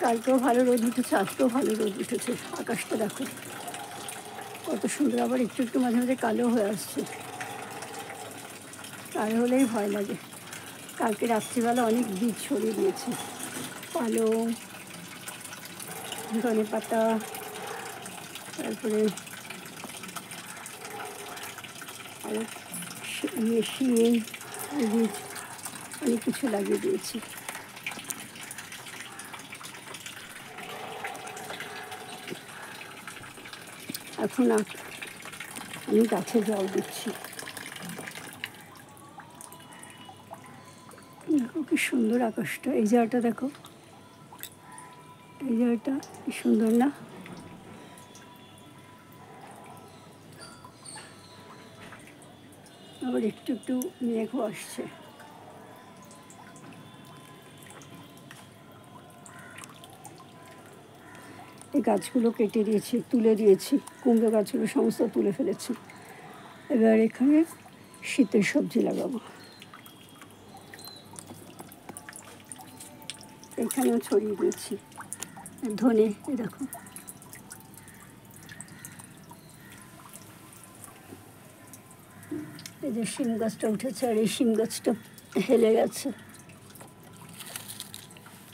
কালকেও ভালো রোদ উঠেছে, আজকেও ভালো রোদ উঠেছে। আকাশটা দেখো কত সুন্দর, আবার একটু একটু মাঝে মাঝে কালো হয়ে আসছে। কালো হলেই ভয় লাগে। কালকে রাত্রিবেলা অনেক বীজ ছড়িয়ে দিয়েছি, পালং, ধনে পাতা, তারপরে আরও শিম বীজ, অনেক কিছু লাগিয়ে দিয়েছি। এখন আমি গাছে জল দিচ্ছি। দেখো কি সুন্দর আকাশটা, এই জায়গাটা দেখো, এই জায়গাটা কি সুন্দর না? আবার একটু একটু মেঘও আসছে। এই গাছগুলো কেটে দিয়েছি, তুলে দিয়েছি, কুমড়ো গাছগুলো সমস্ত তুলে ফেলেছি। এবার এখানে শীতের সবজি লাগাবো। এখানেও ছড়িয়ে দিয়েছি ধনে, দেখো এই যে শিম গাছটা উঠেছে, আর এই শিম গাছটা হেলে গেছে,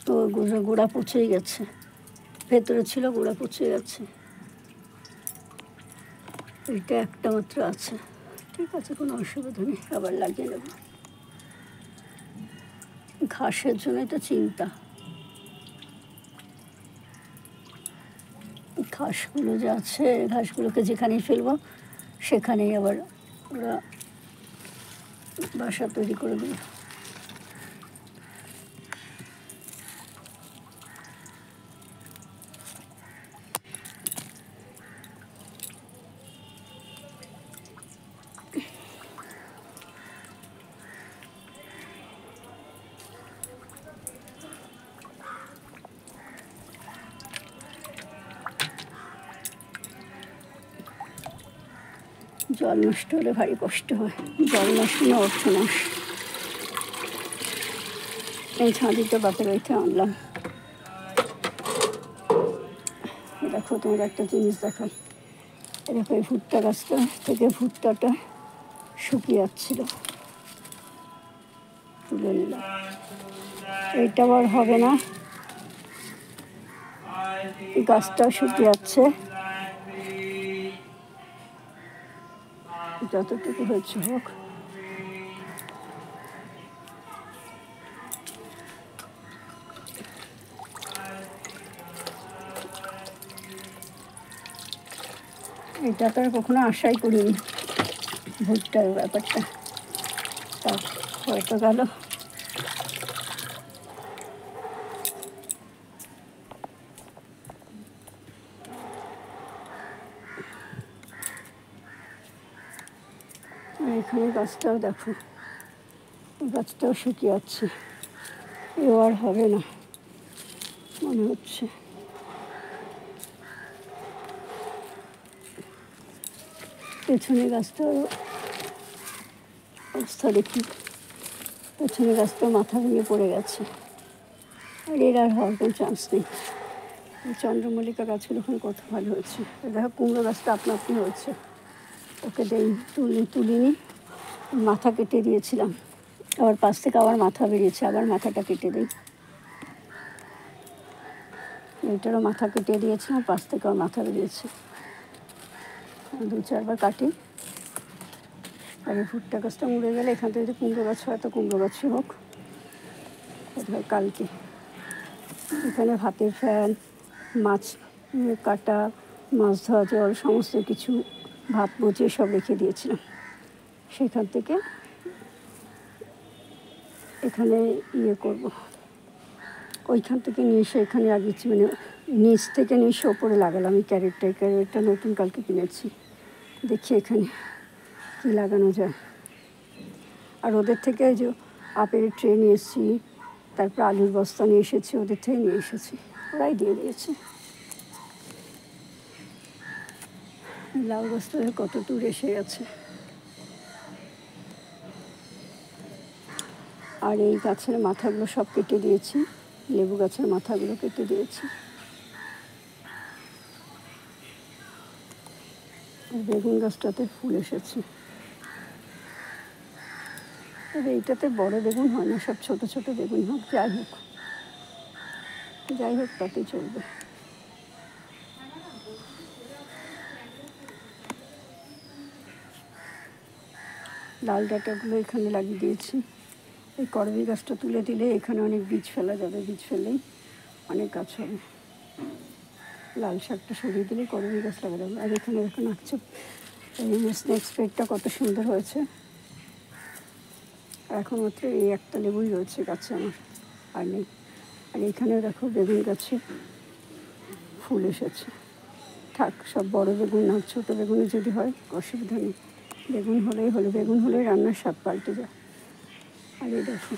তো গোড়া পচেই গেছে, ভেতরে ছিল গোড়া পচে গেছে। এটা একটা মাত্র আছে, ঠিক আছে, কোনো অসুবিধা নেই, আবার লাগিয়ে নেব। ঘাসের জন্যই তো চিন্তা, ঘাসগুলো যে আছে, ঘাসগুলোকে যেখানেই ফেলবো সেখানেই আবার ওরা বাসা তৈরি করে দেবে। জল নষ্ট হলে ভারী কষ্ট হয়, জল নষ্ট না অর্থ নষ্ট। এই ছাঁদিটা বাপের বাড়িতে আনলাম। দেখো তোমার একটা জিনিস দেখাই, দেখো এই ভুট্টা গাছটা থেকে ভুট্টাটা শুকিয়ে যাচ্ছিল, তুলে নিলাম। এইটা আবার হবে না, এই গাছটাও শুকিয়ে যাচ্ছে, যতটুকু হয়েছে হোক। এটা তো আর কখনো আশাই করিনি, ভুট্টার ব্যাপারটা, তা হয়তো গেল। এখানে গাছটাও দেখো, গাছটাও শুকিয়ে যাচ্ছে, এও আর হবে না মনে হচ্ছে। পেছনে গাছটার অবস্থা দেখি, পেছনে গাছটা মাথা ভেঙে পড়ে গেছে, আর এর আর হওয়ার কোনো চান্স নেই। চন্দ্রমল্লিকা গাছগুলো এখন কত ভালো হয়েছে, দেখো কুমড়ো গাছটা আপনা আপনি হয়েছে, ওকে তুলিনি, মাথা কেটে দিয়েছিলাম, আবার পাশ থেকে আবার মাথা বেরিয়েছে, আবার মাথাটা কেটে দিই। এইটারও মাথা কেটে দিয়েছিলাম, পাশ থেকে আবার মাথা বেরিয়েছে, 2-4বার কাটি। আর এই ভুট্টা গাছটা মরে গেলে এখান থেকে যদি কুমড়ো গাছ হয় তো কুমড়ো গাছই হোক, ধর কালকে। এখানে ভাতের ফ্যান, মাছ কাটা, মাছ ধোয়া জল, সমস্ত কিছু ভাত বসিয়ে সব রেখে দিয়েছিলাম, সেখান থেকে এখানে করব, ওইখান থেকে নিয়ে এসে এখানে লাগিয়েছি, মানে নিচ থেকে নিয়ে এসে ওপরে লাগালাম। এই ক্যারেটটা নতুন কালকে কিনেছি, দেখি এখানে কী লাগানো যায়। আর ওদের থেকে যে আপেলের ট্রে নিয়ে এসেছি, তারপর আলুর বস্তা নিয়ে এসেছি, ওদের থেকে নিয়ে এসেছি, ওরাই দিয়ে দিয়েছে। লাউ গাছটা কত দূর এসে গেছে। আর এই গাছের মাথাগুলো সব কেটে দিয়েছি, লেবু গাছের মাথাগুলো কেটে দিয়েছি। বেগুন গাছটাতে ফুল এসেছে। তবে এইটাতে বড় বেগুন হয় না, সব ছোট ছোট বেগুন হোক। যাই হোক তাতেই চলবে। লাল ডাঁটাগুলো এখানে লাগিয়ে দিয়েছি। এই করবি গাছটা তুলে দিলে এখানে অনেক বীজ ফেলা যাবে, বীজ ফেললেই অনেক গাছ হবে। লাল শাকটা সরিয়ে দিলে করবি গাছ লাগা যাবে। আর এখানে দেখুন আচ্ছা, এই স্নেক স্প্রেডটা কত সুন্দর হয়েছে। আর এখন মাত্র এই একটা লেবুই রয়েছে গাছে আমার, আর নেই। আর এখানেও দেখো বেগুন গাছে ফুল এসেছে। থাক, সব বড় বেগুন না, ছোটো বেগুনে যদি হয় অসুবিধা নেই। বেগুন হলেই হলো, বেগুন হলে রান্নার স্বাদ পাল্টে যায়। আর এই দেখো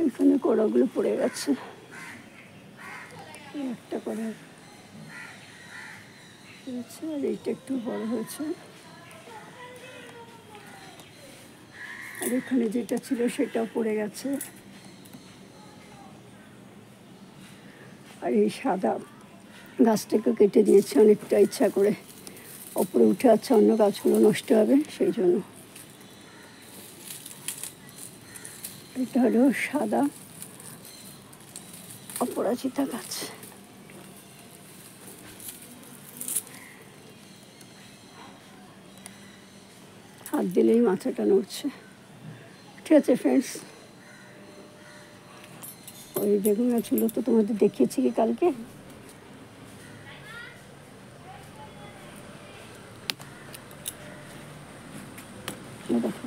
এখানে কড়াগুলো পড়ে গেছে, একটা কড়া হয়েছে আর এইটা একটু বড় হয়েছে। আর এখানে যেটা ছিল সেটাও পড়ে গেছে। আর এই সাদা গাছটাকে কেটে দিয়েছে অনেকটা ইচ্ছা করে, ওপরে উঠে আছে, অন্য গাছগুলো নষ্ট হবে সেই জন্য। এটা হলো সাদা অপরাজিতা গাছ। হাত দিলেই মাথাটা নড়ছে। ঠিক আছে ফ্রেন্ডস, ওই বেগুন গাছগুলো তো তোমাদের দেখিয়েছি কি কালকে। দেখো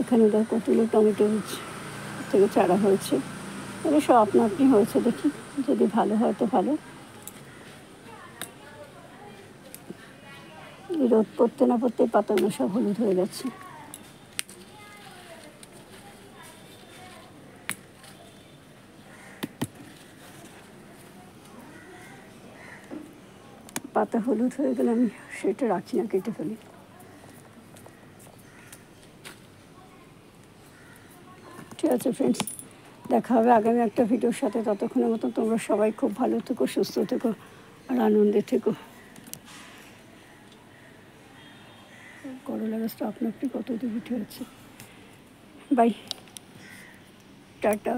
এখানে দেখো কতগুলো টমেটো থেকে চারা হয়েছে। এগুলো সব আপনা আপনি হয়েছে, দেখি যদি ভালো হয় তো ভালো। রোদ পড়তে না পড়তে পাতাগুলো সব হলুদ হয়ে যাচ্ছে। পাতা হলুদ হয়ে গেলে আমি সেটা রাখি না, কেটে ফেলি। ঠিক আছে ফ্রেন্ডস, দেখা হবে আগামী একটা ভিডিওর সাথে। ততক্ষণের মতো তোমরা সবাই খুব ভালো থেকো, সুস্থ থেকো আর আনন্দে থেকো। করলা গাছটা আপনা আপনি কত দূর উঠে আছে। Bye, tata.